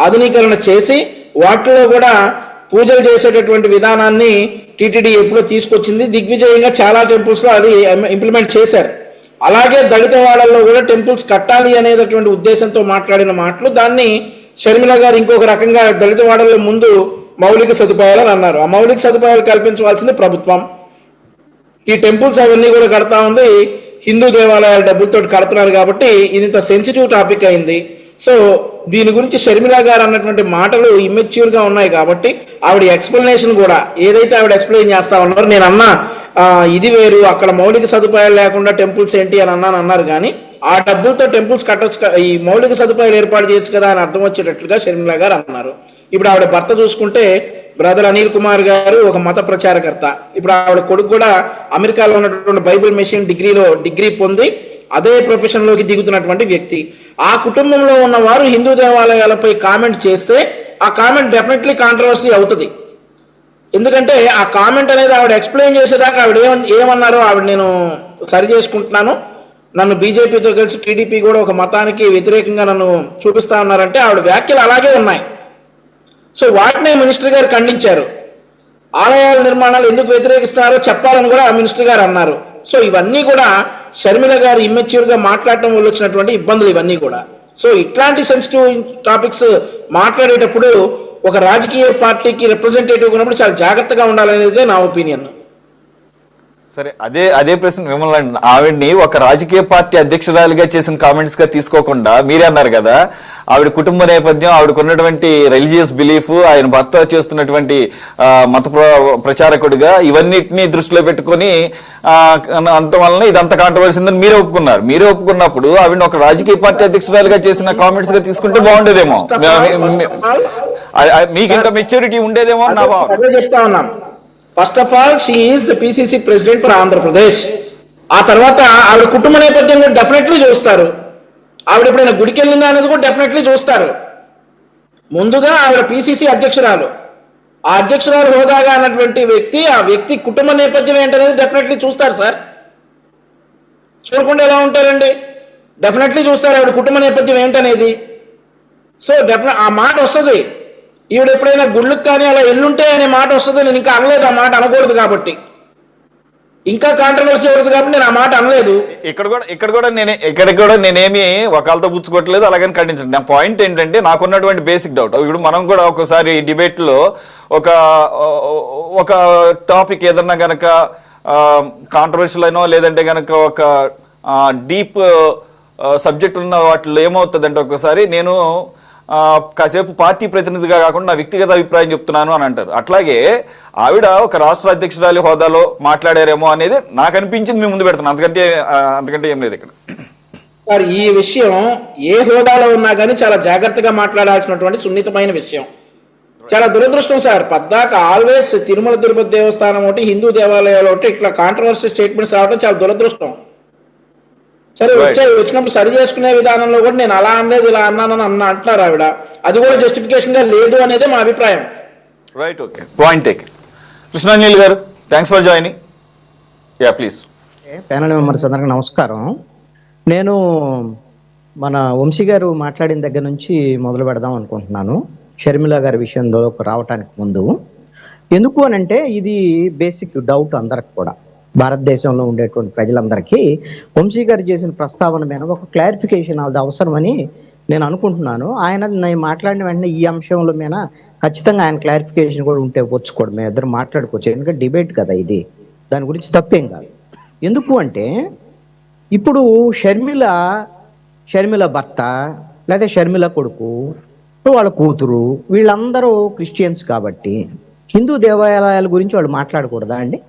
S4: ఆధునీకరణ చేసి వాటిలో కూడా పూజలు చేసేటటువంటి విధానాన్ని టీటీడీ ఎప్పుడో తీసుకొచ్చింది. దిగ్విజయంగా చాలా టెంపుల్స్లో అది ఇంప్లిమెంట్ చేశారు. అలాగే దళిత వాడల్లో కూడా టెంపుల్స్ కట్టాలి అనేటటువంటి ఉద్దేశంతో మాట్లాడిన మాటలు, దాన్ని షర్మిల గారు ఇంకొక రకంగా దళిత వాడల్లో ముందు మౌలిక సదుపాయాలు అన్నారు. ఆ మౌలిక సదుపాయాలు కల్పించవలసింది ప్రభుత్వం. ఈ టెంపుల్స్ అవన్నీ కూడా కడతా ఉంది హిందూ దేవాలయాల డబ్బులతో కడుతున్నారు కాబట్టి ఇది ఇంత సెన్సిటివ్ టాపిక్ అయింది. సో దీని గురించి షర్మిల గారు అన్నటువంటి మాటలు ఇమ్మెచ్యూర్గా ఉన్నాయి కాబట్టి ఆవిడ ఎక్స్ప్లెనేషన్ కూడా ఏదైతే ఆవిడ ఎక్స్ప్లెయిన్ చేస్తా ఉన్నారు, నేను అన్నా ఇది వేరు, అక్కడ మౌలిక సదుపాయాలు లేకుండా టెంపుల్స్ ఏంటి అని అన్నారు. కానీ ఆ డబ్బులతో టెంపుల్స్ కట్టొచ్చు, ఈ మౌలిక సదుపాయాలు ఏర్పాటు చేయొచ్చు కదా అని అర్థం వచ్చేటట్లుగా షర్మిల గారు అన్నారు. ఇప్పుడు ఆవిడ భర్త చూసుకుంటే బ్రదర్ అనిల్ కుమార్ గారు ఒక మత ప్రచారకర్త. ఇప్పుడు ఆవిడ కొడుకు కూడా అమెరికాలో ఉన్నటువంటి బైబిల్ మిషన్ డిగ్రీ పొంది అదే ప్రొఫెషన్లోకి దిగుతున్నటువంటి వ్యక్తి. ఆ కుటుంబంలో ఉన్నవారు హిందూ దేవాలయాలపై కామెంట్ చేస్తే ఆ కామెంట్ డెఫినెట్లీ కాంట్రవర్సీ అవుతుంది. ఎందుకంటే ఆ కామెంట్ అనేది ఆవిడ ఎక్స్ప్లెయిన్ చేసేదాకా ఆవిడ ఏమన్నారో ఆవిడ నేను సరి చేసుకుంటున్నాను, నన్ను బీజేపీతో కలిసి టీడీపీ కూడా ఒక మతానికి వ్యతిరేకంగా నన్ను చూపిస్తా ఉన్నారంటే ఆవిడ వ్యాఖ్యలు అలాగే ఉన్నాయి. సో వాటినే మినిస్టర్ గారు ఖండించారు. ఆలయాల నిర్మాణాలు ఎందుకు వ్యతిరేకిస్తారో చెప్పాలని కూడా ఆ మినిస్టర్ గారు అన్నారు. సో ఇవన్నీ కూడా షర్మిల గారు ఇమ్మెచ్యూర్గా మాట్లాడటం వల్ల వచ్చినటువంటి ఇబ్బందులు ఇవన్నీ కూడా. సో ఇట్లాంటి సెన్సిటివ్ టాపిక్స్ మాట్లాడేటప్పుడు ఒక రాజకీయ పార్టీకి రిప్రజెంటేటివ్ ఉన్నప్పుడు చాలా జాగ్రత్తగా ఉండాలనేది నా ఒపీనియన్.
S1: సరే, అదే ప్రశ్న మిమ్మల్ని, ఆవిడ్ని ఒక రాజకీయ పార్టీ అధ్యక్షురాలిగా చేసిన కామెంట్స్ గా తీసుకోకుండా మీరే అన్నారు కదా ఆవిడ కుటుంబ నేపథ్యం, ఆవిడకు ఉన్నటువంటి రిలీజియస్ బిలీఫ్, ఆయన భర్త చేస్తున్నటువంటి మత ప్రచారకుడిగా ఇవన్నిటిని దృష్టిలో పెట్టుకొని అంత వలన ఇదంతా కాంట్రవర్సీ ఉందని మీరే ఒప్పుకున్నారు. మీరే ఒప్పుకున్నప్పుడు ఆవిడని ఒక రాజకీయ పార్టీ అధ్యక్షురాలిగా చేసిన కామెంట్స్ గా తీసుకుంటే బాగుండేదేమో, మీకు ఇంకా మెచ్యూరిటీ ఉండేదేమో నా భావన.
S4: చెప్తా ఉన్నాను. First of all she is the PCC president for Andhra Pradesh. ఆ తర్వాత ఆవిడ కుటుంబ నేపథ్యం కూడా డెఫినెట్లీ చూస్తారు. ఆవిడ ఎప్పుడైనా గుడికి వెళ్ళిందా అనేది కూడా డెఫినెట్లీ చూస్తారు. ముందుగా ఆవిడ పిసిసి అధ్యక్షురాలు, ఆ అధ్యక్షురాలు హోదాగా అన్నటువంటి వ్యక్తి, ఆ వ్యక్తి కుటుంబ నేపథ్యం ఏంటనేది డెఫినెట్లీ చూస్తారు సార్. చూడకుండా ఎలా ఉంటారండి? డెఫినెట్లీ చూస్తారు ఆవిడ కుటుంబ నేపథ్యం ఏంటనేది. సో ఆ మాట వస్తుంది. ఈవిడ ఎప్పుడైనా గుళ్ళకి కానీ అలా ఎల్లుంటే అనే మాట వస్తుంది. నేను ఇంకా అనలేదు, ఆ మాట అనకూడదు కాబట్టి, ఇంకా కాంట్రవర్సీ అవుతుంది కాబట్టి నేను ఆ మాట అనలేదు.
S1: ఇక్కడ కూడా నేనేమి ఒకళ్ళతో పుచ్చుకోవట్లేదు, అలాగని ఖండించండి. నా పాయింట్ ఏంటంటే నాకున్నటువంటి బేసిక్ డౌట్, ఇప్పుడు మనం కూడా ఒకసారి డిబేట్లో ఒక టాపిక్ ఏదన్నా గనక కాంట్రవర్షియల్ అయినో లేదంటే గనక ఒక డీప్ సబ్జెక్ట్ ఉన్న వాటిలో ఏమవుతుందంటే ఒకసారి నేను కాసేపు పార్టీ ప్రతినిధిగా కాకుండా నా వ్యక్తిగత అభిప్రాయం చెప్తున్నాను అని అంటారు. అట్లాగే ఆవిడ ఒక రాష్ట్ర అధ్యక్షురాలి హోదాలో మాట్లాడారేమో అనేది నాకు అనిపించింది, మీ ముందు పెడుతున్నాను. అంతకంటే ఏం లేదు ఇక్కడ.
S4: సార్ ఈ విషయం ఏ హోదాలో ఉన్నా కానీ చాలా జాగ్రత్తగా మాట్లాడాల్సినటువంటి సున్నితమైన విషయం. చాలా దురదృష్టం సార్, పద్దాక ఆల్వేస్ తిరుమల తిరుపతి దేవస్థానం ఒకటి, హిందూ దేవాలయాలు ఒకటి ఇట్లా కాంట్రవర్సీ స్టేట్మెంట్స్ రావడం చాలా దురదృష్టం. సరే వచ్చినప్పుడు సరి చేసుకునే విధానంలో కూడా నేను అలా అనలేదు ఇలా అన్నానని అంటున్నారు ఆవిడ. అది కూడా జస్టిఫికేషన్ గా లేదు అనేది మా అభిప్రాయం.
S1: Right, okay, point take. Krishnanjali గారు, thanks for joining. Yeah please.
S5: Panel members అందరికీ నమస్కారం. నేను మన వంశీ గారు మాట్లాడిన దగ్గర నుంచి మొదలు పెడదాం అనుకుంటున్నాను. షర్మిల గారి విషయంలో రావటానికి ముందు ఎందుకు అనంటే ఇది బేసిక్ డౌట్ అందరికి కూడా, భారతదేశంలో ఉండేటువంటి ప్రజలందరికీ వంశీ గారు చేసిన ప్రస్తావన మీద ఒక క్లారిఫికేషన్ అది అవసరమని నేను అనుకుంటున్నాను. నేను మాట్లాడిన వెంటనే ఈ అంశంలో మీద ఖచ్చితంగా ఆయన క్లారిఫికేషన్ కూడా ఉంటే వచ్చుకోవడం, మేము ఇద్దరు మాట్లాడుకోవచ్చు. ఎందుకంటే డిబేట్ కదా ఇది, దాని గురించి తప్పేం కాదు. ఎందుకు అంటే ఇప్పుడు షర్మిల భర్త లేదా షర్మిల కొడుకు వాళ్ళ కూతురు వీళ్ళందరూ క్రిస్టియన్స్ కాబట్టి హిందూ దేవాలయాల గురించి వాళ్ళు మాట్లాడకూడదా అండి?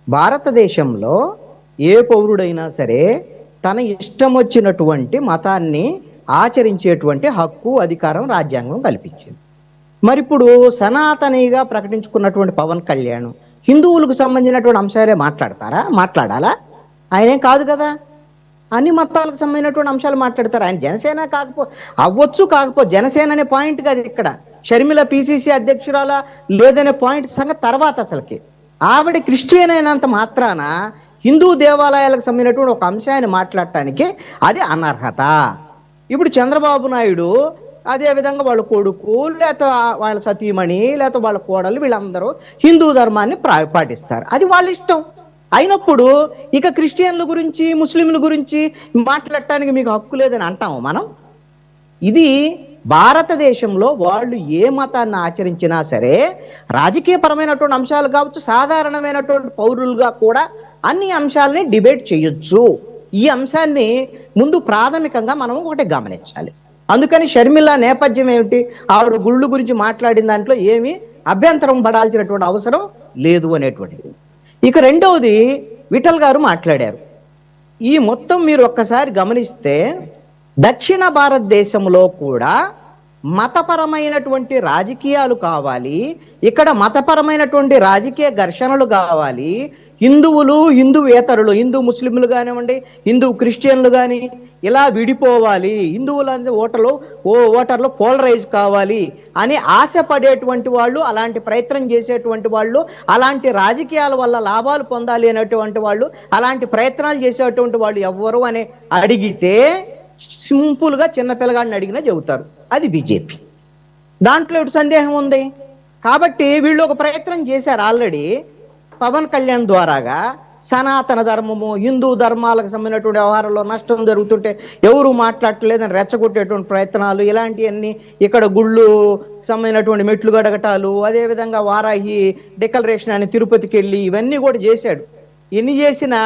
S5: భారతదేశంలో ఏ పౌరుడైనా సరే తన ఇష్టం వచ్చినటువంటి మతాన్ని ఆచరించేటువంటి హక్కు, అధికారం రాజ్యాంగం కల్పించింది. మరి ఇప్పుడు సనాతనిగా ప్రకటించుకున్నటువంటి పవన్ కళ్యాణ్ హిందువులకు సంబంధించినటువంటి అంశాలే మాట్లాడాలా? ఆయనేం కాదు కదా, అన్ని మతాలకు సంబంధించినటువంటి అంశాలు మాట్లాడతారు. ఆయన జనసేన కాకపో జనసేన అనే పాయింట్ కాదు ఇక్కడ. షర్మిల పిసిసి అధ్యక్షురాల లేదనే పాయింట్ సంగతి తర్వాత. అసలుకి ఆవిడ క్రిస్టియన్ అయినంత మాత్రాన హిందూ దేవాలయాలకు సంబంధించినటువంటి ఒక అంశాన్ని మాట్లాడటానికి అది అనర్హత. ఇప్పుడు చంద్రబాబు నాయుడు అదేవిధంగా వాళ్ళ కొడుకు లేకపోతే వాళ్ళ సతీమణి లేకపోతే వాళ్ళ కోడలు వీళ్ళందరూ హిందూ ధర్మాన్ని పాటిస్తారు, అది వాళ్ళ ఇష్టం. అయినప్పుడు ఇక క్రిస్టియన్ల గురించి ముస్లింల గురించి మాట్లాడటానికి మీకు హక్కు లేదని అంటాము మనం? ఇది భారతదేశంలో వాళ్ళు ఏ మతాన్ని ఆచరించినా సరే రాజకీయపరమైనటువంటి అంశాలు కావచ్చు, సాధారణమైనటువంటి పౌరులుగా కూడా అన్ని అంశాలని డిబేట్ చేయొచ్చు. ఈ అంశాన్ని ముందు ప్రాథమికంగా మనం ఒకటి గమనించాలి. అందుకని షర్మిల నేపథ్యం ఏమిటి, ఆవిడ గుళ్ళు గురించి మాట్లాడిన దాంట్లో ఏమీ అభ్యంతరం పడాల్సినటువంటి అవసరం లేదు అనేటువంటిది. ఇక రెండవది విఠల్ గారు మాట్లాడారు. ఈ మొత్తం మీరు ఒక్కసారి గమనిస్తే దక్షిణ భారతదేశంలో కూడా మతపరమైనటువంటి రాజకీయాలు కావాలి, ఇక్కడ మతపరమైనటువంటి రాజకీయ ఘర్షణలు కావాలి. హిందువుయేతరులు, హిందూ ముస్లింలు కానివ్వండి, హిందూ క్రిస్టియన్లు కానీ ఇలా విడిపోవాలి, హిందువులు ఓటర్లు పోలరైజ్ కావాలి అని ఆశపడేటువంటి వాళ్ళు, అలాంటి ప్రయత్నం చేసేటువంటి వాళ్ళు, అలాంటి రాజకీయాల వల్ల లాభాలు పొందాలి అనేటువంటి వాళ్ళు, అలాంటి ప్రయత్నాలు చేసేటువంటి వాళ్ళు ఎవ్వరు అని అడిగితే సింపుల్గా చిన్న పిల్లగాడిని అడిగినా చెబుతారు అది బీజేపీ. దాంట్లో ఎటు సందేహం ఉంది? కాబట్టి వీళ్ళు ఒక ప్రయత్నం చేశారు ఆల్రెడీ పవన్ కళ్యాణ్ ద్వారాగా. సనాతన ధర్మము, హిందూ ధర్మాలకు సంబంధించినటువంటి వ్యవహారంలో నష్టం జరుగుతుంటే ఎవరు మాట్లాడలేదని రెచ్చగొట్టేటువంటి ప్రయత్నాలు, ఇలాంటివన్నీ ఇక్కడ గుళ్ళు సంబంధించినటువంటి మెట్లు గడగటాలు, అదేవిధంగా వారాహి డిక్లరేషన్ అని తిరుపతికి వెళ్ళి ఇవన్నీ కూడా చేశాడు. ఎన్ని చేసినా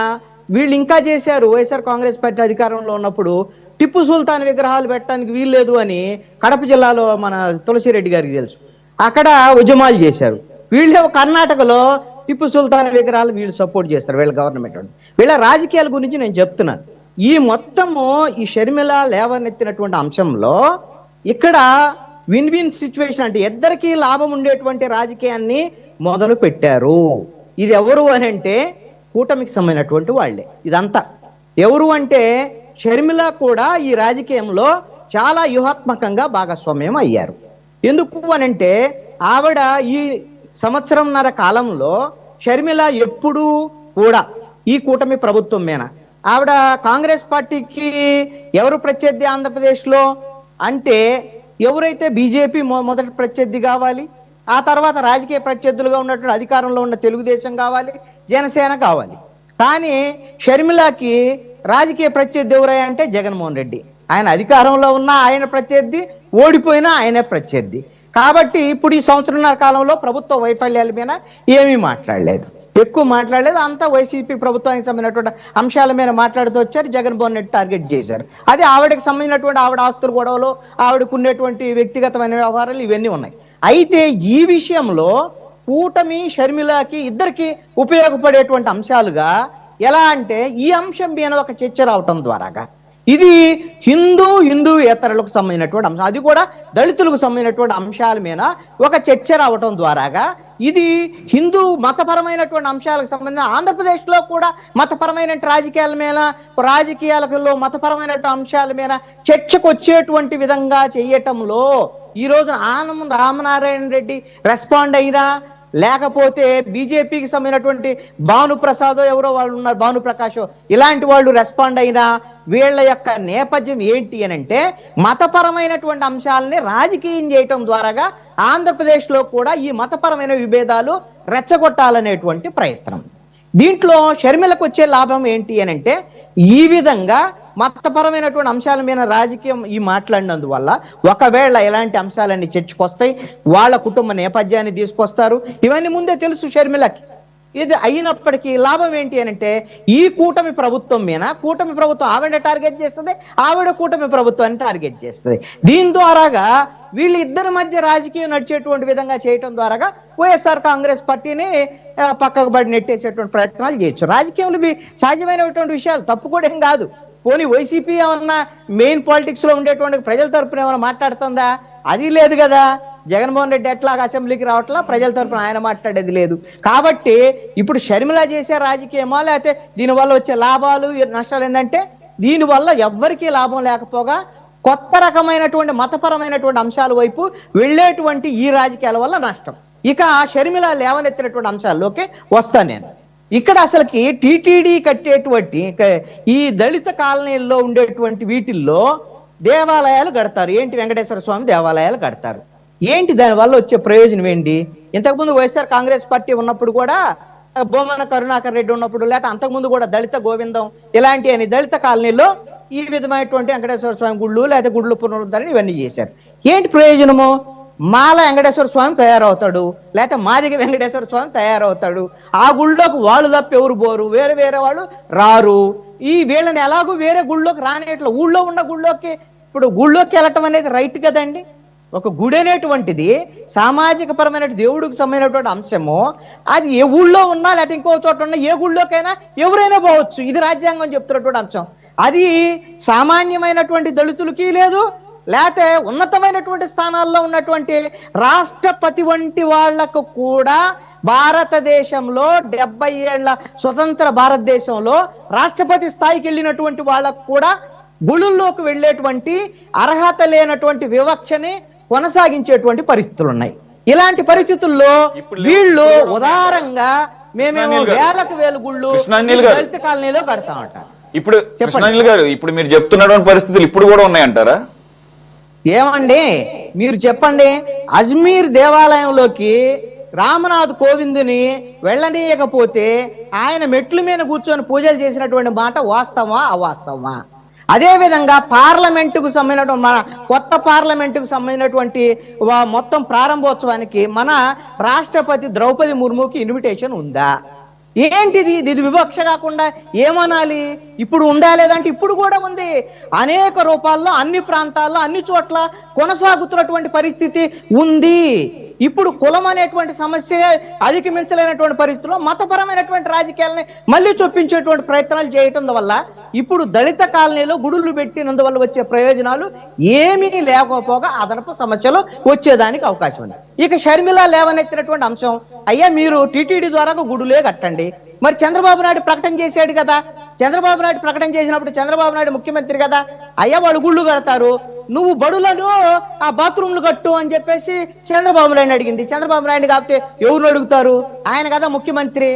S5: వీళ్ళు ఇంకా చేశారు. వైఎస్ఆర్ కాంగ్రెస్ పార్టీ అధికారంలో ఉన్నప్పుడు టిప్పు సుల్తాన్ విగ్రహాలు పెట్టడానికి వీల్లేదు అని కడప జిల్లాలో మన తులసిరెడ్డి గారికి తెలుసు, అక్కడ ఉద్యమాలు చేశారు. వీళ్ళేమో కర్ణాటకలో టిప్పు సుల్తాన్ విగ్రహాలు వీళ్ళు సపోర్ట్ చేస్తారు, వీళ్ళ గవర్నమెంట్. వీళ్ళ రాజకీయాల గురించి నేను చెప్తున్నాను. ఈ మొత్తము ఈ షర్మిల లేవనెత్తినటువంటి అంశంలో ఇక్కడ విన్ విన్ సిచ్యువేషన్, అంటే ఇద్దరికీ లాభం ఉండేటువంటి రాజకీయాన్ని మొదలు పెట్టారు. ఇది ఎవరు అని అంటే కూటమికి సంబంధించినటువంటి వాళ్ళే ఇదంతా. ఎవరు అంటే షర్మిల కూడా ఈ రాజకీయంలో చాలా వ్యూహాత్మకంగా భాగస్వామ్యం అయ్యారు. ఎందుకు అనంటే ఆవిడ ఈ సంవత్సరంన్నర కాలంలో షర్మిల ఎప్పుడూ కూడా ఈ కూటమి ప్రభుత్వం మీద, ఆవిడ కాంగ్రెస్ పార్టీకి ఎవరు ప్రత్యర్థి ఆంధ్రప్రదేశ్లో అంటే ఎవరైతే బీజేపీ మొదటి ప్రత్యర్థి కావాలి, ఆ తర్వాత రాజకీయ ప్రత్యర్థులుగా ఉన్నటువంటి అధికారంలో ఉన్న తెలుగుదేశం కావాలి, జనసేన కావాలి. కానీ షర్మిలకి రాజకీయ ప్రత్యర్థి ఎవరయ్యా అంటే జగన్మోహన్ రెడ్డి. ఆయన అధికారంలో ఉన్న ఆయన ప్రత్యర్థి, ఓడిపోయినా ఆయనే ప్రత్యర్థి. కాబట్టి ఇప్పుడు ఈ సంవత్సరంన్నర కాలంలో ప్రభుత్వ వైఫల్యాల మీద ఏమీ మాట్లాడలేదు, ఎక్కువ మాట్లాడలేదు. అంతా వైసీపీ ప్రభుత్వానికి సంబంధించినటువంటి అంశాల మీద మాట్లాడుతూ వచ్చారు. జగన్మోహన్ రెడ్డి టార్గెట్ చేశారు. అది ఆవిడకి సంబంధించినటువంటి ఆవిడ ఆస్తుల గొడవలు, ఆవిడకు ఉండేటువంటి వ్యక్తిగతమైన వ్యవహారాలు ఇవన్నీ ఉన్నాయి. అయితే ఈ విషయంలో కూటమి షర్మిలకి ఇద్దరికి ఉపయోగపడేటువంటి అంశాలుగా ఎలా అంటే ఈ అంశం మీద ఒక చర్చ రావటం ద్వారాగా ఇది హిందూయేతరులకు సంబంధించినటువంటి అంశం, అది కూడా దళితులకు సంబంధించినటువంటి అంశాల మీద ఒక చర్చ రావటం ద్వారాగా ఇది హిందూ మతపరమైనటువంటి అంశాలకు సంబంధించిన ఆంధ్రప్రదేశ్లో కూడా మతపరమైన రాజకీయాలలో మతపరమైన అంశాల మీద చర్చకు వచ్చేటువంటి విధంగా చేయటంలో ఈ రోజు ఆనం రామనారాయణ రెడ్డి రెస్పాండ్ అయినా, లేకపోతే బీజేపీకి సంబంధించినటువంటి భానుప్రసాద్ ఎవరో వాళ్ళు ఉన్నారు, భానుప్రకాష్, ఇలాంటి వాళ్ళు రెస్పాండ్ అయినా వీళ్ళ యొక్క నేపథ్యం ఏంటి అని అంటే మతపరమైనటువంటి అంశాలని రాజకీయం చేయటం ద్వారాగా ఆంధ్రప్రదేశ్లో కూడా ఈ మతపరమైన విభేదాలు రెచ్చగొట్టాలనేటువంటి ప్రయత్నం. దీంట్లో షర్మిలకు వచ్చే లాభం ఏంటి అని అంటే ఈ విధంగా మతపరమైనటువంటి అంశాల మీద రాజకీయం ఈ మాట్లాడినందువల్ల ఒకవేళ ఇలాంటి అంశాలన్నీ చర్చకొస్తాయి, వాళ్ళ కుటుంబ నేపథ్యాన్ని తీసుకొస్తారు, ఇవన్నీ ముందే తెలుసు షర్మిలకి. ఇది అయినప్పటికీ లాభం ఏంటి అని అంటే ఈ కూటమి ప్రభుత్వం మీద, కూటమి ప్రభుత్వం ఆవిడ టార్గెట్ చేస్తుంది, ఆవిడ కూటమి ప్రభుత్వాన్ని టార్గెట్ చేస్తుంది. దీని ద్వారాగా వీళ్ళిద్దరి మధ్య రాజకీయం నడిచేటువంటి విధంగా చేయటం ద్వారాగా వైఎస్ఆర్ కాంగ్రెస్ పార్టీని పక్కకు పడి నెట్టేసేటువంటి ప్రయత్నాలు చేయొచ్చు. రాజకీయంలో సహజమైనటువంటి విషయాలు, తప్పు కూడా ఏం కాదు. పోనీ వైసీపీ ఏమన్నా మెయిన్ పాలిటిక్స్ లో ఉండేటువంటి ప్రజల తరపున ఏమైనా మాట్లాడుతుందా? అది లేదు కదా. జగన్మోహన్ రెడ్డి ఎట్లాగా అసెంబ్లీకి రావట్లా, ప్రజల తరపున ఆయన మాట్లాడేది లేదు. కాబట్టి ఇప్పుడు షర్మిల చేసే రాజకీయమా లేకపోతే దీనివల్ల వచ్చే లాభాలు నష్టాలు ఏంటంటే దీనివల్ల ఎవ్వరికీ లాభం లేకపోగా కొత్త రకమైనటువంటి మతపరమైనటువంటి అంశాల వైపు వెళ్ళేటువంటి ఈ రాజకీయాల వల్ల నష్టం. ఇక షర్మిల లేవనెత్తినటువంటి అంశాల్లోకి వస్తాను నేను. ఇక్కడ అసలుకి టీటీడీ కట్టేటువంటి ఈ దళిత కాలనీల్లో ఉండేటువంటి వీటిల్లో దేవాలయాలు కడతారు. ఏంటి? వెంకటేశ్వర స్వామి దేవాలయాలు కడతారు. ఏంటి దానివల్ల వచ్చే ప్రయోజనం ఏంటి? ఇంతకుముందు వైఎస్ఆర్ కాంగ్రెస్ పార్టీ ఉన్నప్పుడు కూడా, బొమ్మన కరుణాకర్ రెడ్డి ఉన్నప్పుడు, లేకపోతే అంతకుముందు కూడా దళిత గోవిందం ఇలాంటి అని దళిత కాలనీలో ఈ విధమైనటువంటి వెంకటేశ్వర స్వామి గుళ్ళు లేకపోతే గుళ్ళు పునరుద్ధరణ ఇవన్నీ చేశారు. ఏంటి ప్రయోజనము? మాల వెంకటేశ్వర స్వామి తయారవుతాడు, లేకపోతే మాదిగ వెంకటేశ్వర స్వామి తయారవుతాడు. ఆ గుళ్ళోకి వాళ్ళు తప్ప ఎవరు పోరు, వేరే వేరే వాళ్ళు రారు. ఈ వీళ్ళని ఎలాగో వేరే గుళ్ళోకి రానేట్లు, ఊళ్ళో ఉన్న గుళ్ళోకి, ఇప్పుడు గుళ్ళోకి వెళ్ళటం అనేది రైట్ కదండి. ఒక గుడి అనేటువంటిది సామాజిక పరమైన దేవుడికి సంబంధించినటువంటి అంశము. అది ఏ ఊళ్ళో ఉన్నా లేకపోతే ఇంకో చోట ఉన్నా ఏ గుళ్ళోకైనా ఎవరైనా పోవచ్చు. ఇది రాజ్యాంగం చెప్తున్నటువంటి అంశం. అది సామాన్యమైనటువంటి దళితులకి లేదు, లేకపోతే ఉన్నతమైనటువంటి స్థానాల్లో ఉన్నటువంటి రాష్ట్రపతి వంటి వాళ్లకు కూడా భారతదేశంలో 70 ఏళ్ల స్వతంత్ర భారతదేశంలో రాష్ట్రపతి స్థాయికి వెళ్ళినటువంటి వాళ్ళకు కూడా గుళ్ళల్లోకి వెళ్ళేటువంటి అర్హత లేనటువంటి వివక్షని కొనసాగించేటువంటి పరిస్థితులు ఉన్నాయి. ఇలాంటి పరిస్థితుల్లో వీళ్ళు ఉదారంగా మేమేమో వేలకు వేలు గుళ్ళు దళిత కాలనీలో కడతామట.
S1: ఇప్పుడు కృష్ణాంజలి గారు, ఇప్పుడు మీరు చెప్తున్నటువంటి పరిస్థితులు ఇప్పుడు కూడా ఉన్నాయంటారా?
S5: ఏమండి మీరు చెప్పండి. అజ్మీర్ దేవాలయంలోకి రామనాథ్ కోవిందుని వెళ్ళనీయకపోతే ఆయన మెట్ల మీద కూర్చొని పూజలు చేసినటువంటి మాట వాస్తవమా అవాస్తవమా? అదే విధంగా పార్లమెంటుకు సంబంధించినటువంటి మన కొత్త పార్లమెంటుకు సంబంధించినటువంటి మొత్తం ప్రారంభోత్సవానికి మన రాష్ట్రపతి ద్రౌపది ముర్ముకి ఇన్విటేషన్ ఉందా? ఏంటిది? ఇది వివక్ష కాకుండా ఏమనాలి? ఇప్పుడు ఉందా లేదంటే ఇప్పుడు కూడా ఉంది. అనేక రూపాల్లో అన్ని ప్రాంతాల్లో అన్ని చోట్ల కొనసాగుతున్నటువంటి పరిస్థితి ఉంది. ఇప్పుడు కులం అనేటువంటి సమస్య అధిగమించలేనటువంటి పరిస్థితుల్లో మతపరమైనటువంటి రాజకీయాలని మళ్ళీ చొప్పించేటువంటి ప్రయత్నాలు చేయటం వల్ల ఇప్పుడు దళిత కాలనీలో గుడులు పెట్టినందువల్ల వచ్చే ప్రయోజనాలు ఏమీ లేకపోగా అదనపు సమస్యలు వచ్చేదానికి అవకాశం ఉంది. ఇక షర్మిల లేవనెత్తినటువంటి అంశం, అయ్యా మీరు టీటీడీ ద్వారా గుడులే కట్టండి. మరి చంద్రబాబు నాయుడు ప్రకటన చేశాడు కదా. చంద్రబాబు నాయుడు ప్రకటన చేసినప్పుడు చంద్రబాబు నాయుడు ముఖ్యమంత్రి కదా, అయ్యా వాళ్ళు గుళ్ళు కడతారు, నువ్వు బడులను ఆ బాత్రూమ్లు కట్టు అని చెప్పేసి చంద్రబాబు నాయుడు అడిగింది. చంద్రబాబు నాయుడు కాకపోతే ఎవరు అడుగుతారు? ఆయన కదా ముఖ్యమంత్రి.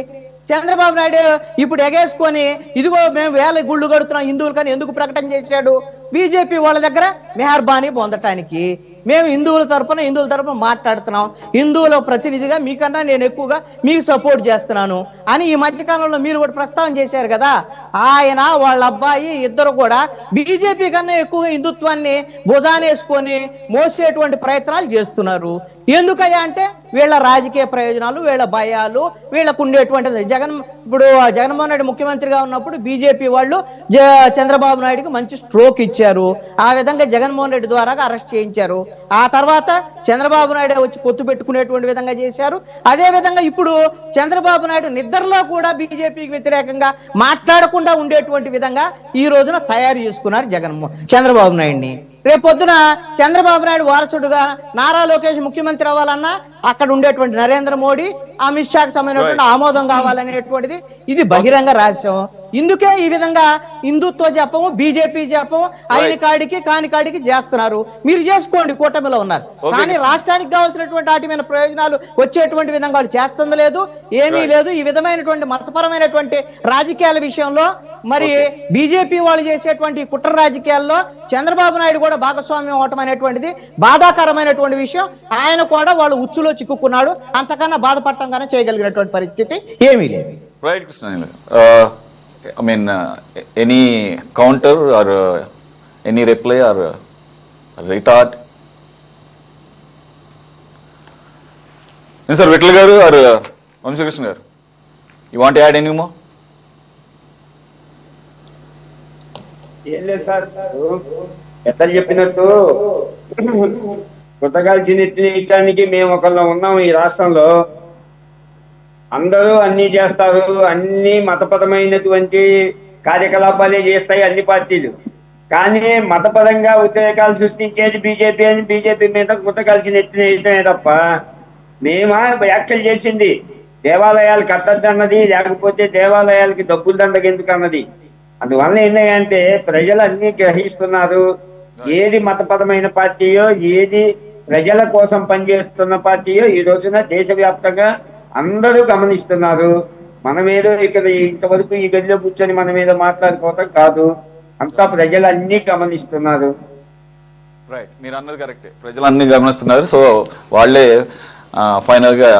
S5: చంద్రబాబు నాయుడు ఇప్పుడు ఎగేసుకొని ఇదిగో మేము వేల గుళ్ళు కడుతున్నాం హిందువులు కానీ ఎందుకు ప్రకటన చేశాడు? బీజేపీ వాళ్ళ దగ్గర మెహర్బానీ పొందటానికి. మేము హిందువుల తరపున మాట్లాడుతున్నాం, హిందువుల ప్రతినిధిగా మీకన్నా నేను ఎక్కువగా మీకు సపోర్ట్ చేస్తున్నాను అని ఈ మధ్యకాలంలో మీరు కూడా ప్రస్తావన చేశారు కదా. ఆయన వాళ్ళ అబ్బాయి ఇద్దరు కూడా బీజేపీ కన్నా ఎక్కువగా హిందుత్వాన్ని భుజానేసుకొని మోసేటువంటి ప్రయత్నాలు చేస్తున్నారు. ఎందుకయ్యా అంటే వీళ్ళ రాజకీయ ప్రయోజనాలు, వీళ్ళ భయాలు, వీళ్ళకు ఉండేటువంటి ఇప్పుడు జగన్మోహన్ రెడ్డి ముఖ్యమంత్రిగా ఉన్నప్పుడు బీజేపీ వాళ్ళు చంద్రబాబు నాయుడుకి మంచి స్ట్రోక్ ఇచ్చారు. ఆ విధంగా జగన్మోహన్ రెడ్డి ద్వారా అరెస్ట్ చేయించారు. ఆ తర్వాత చంద్రబాబు నాయుడు వచ్చి పొత్తు పెట్టుకునేటువంటి విధంగా చేశారు. అదే విధంగా ఇప్పుడు చంద్రబాబు నాయుడు నిద్రలో కూడా బీజేపీకి వ్యతిరేకంగా మాట్లాడకుండా ఉండేటువంటి విధంగా ఈ రోజున తయారు చేసుకున్నారు చంద్రబాబు నాయుడిని. రేపొద్దున చంద్రబాబు నాయుడు వారసుడుగా నారా లోకేష్ ముఖ్యమంత్రి అవ్వాలన్నా అక్కడ ఉండేటువంటి నరేంద్ర మోడీ, అమిత్ షాకి సంబంధించినటువంటి ఆమోదం కావాలనేటువంటిది ఇది బహిరంగ రహస్యం. ఇందుకే ఈ విధంగా హిందుత్వ జపము, బీజేపీ జపము అయిన కాడికి కాని కాడికి చేస్తున్నారు. మీరు చేసుకోండి, కూటమిలో ఉన్నారు. కానీ రాష్ట్రానికి కావాల్సినటువంటి వాటి మీద ప్రయోజనాలు వచ్చేటువంటి విధంగా వాళ్ళు చేస్తుంది లేదు, ఏమీ లేదు. ఈ విధమైనటువంటి మతపరమైనటువంటి రాజకీయాల విషయంలో మరి బీజేపీ వాళ్ళు చేసేటువంటి కుట్ర రాజకీయాల్లో చంద్రబాబు నాయుడు కూడా భాగస్వామ్యం అవటం అనేటువంటిది బాధాకరమైనటువంటి విషయం. ఆయన కూడా వాళ్ళు ఉచ్చులో చిక్కుకున్నాడు. అంతకన్నా బాధపడటం కానీ చేయగలిగినటువంటి పరిస్థితి ఏమీ లేదు.
S1: Right Krishna, I mean, any counter or any reply or retort? Sir, Vittal garu or Vamshakrishna garu, you want to add any more?
S2: ఏం లేదు సార్, ఎత్తలు చెప్పినట్టు కొత్తగాల్చినెత్తడానికి మేము ఒకళ్ళు ఉన్నాము ఈ రాష్ట్రంలో. అందరూ అన్ని చేస్తారు, అన్ని మతపరమైనటువంటి కార్యకలాపాలే చేస్తాయి అన్ని పార్టీలు. కానీ మతపరంగా ఉద్రేకాలు సృష్టించేది బీజేపీ అని బీజేపీ మీద కొత్తగాల్చినెత్తనే తప్ప మేమా వ్యాఖ్యలు చేసింది దేవాలయాలు కట్టద్దన్నది, లేకపోతే దేవాలయాలకి డబ్బులు దండగెందుకు అన్నది. అందువల్ల ఏంటంటే ప్రజలు అన్ని గ్రహిస్తున్నారు. ఏది మతపరమైన పార్టీయో, ఏది ప్రజల కోసం పనిచేస్తున్న పార్టీయో ఈ రోజున దేశవ్యాప్తంగా అందరూ గమనిస్తున్నారు. మనమేదో ఇక్కడ ఇంతవరకు ఈ గదిలో కూర్చొని మన మీద మాట్లాడుకోవటం కాదు, అంతా ప్రజలు అన్ని గమనిస్తున్నారు.
S1: రైట్, మీరు అన్నది కరెక్టే, ప్రజలు అన్ని గమనిస్తున్నారు. సో వాళ్ళే ఫైనల్ గా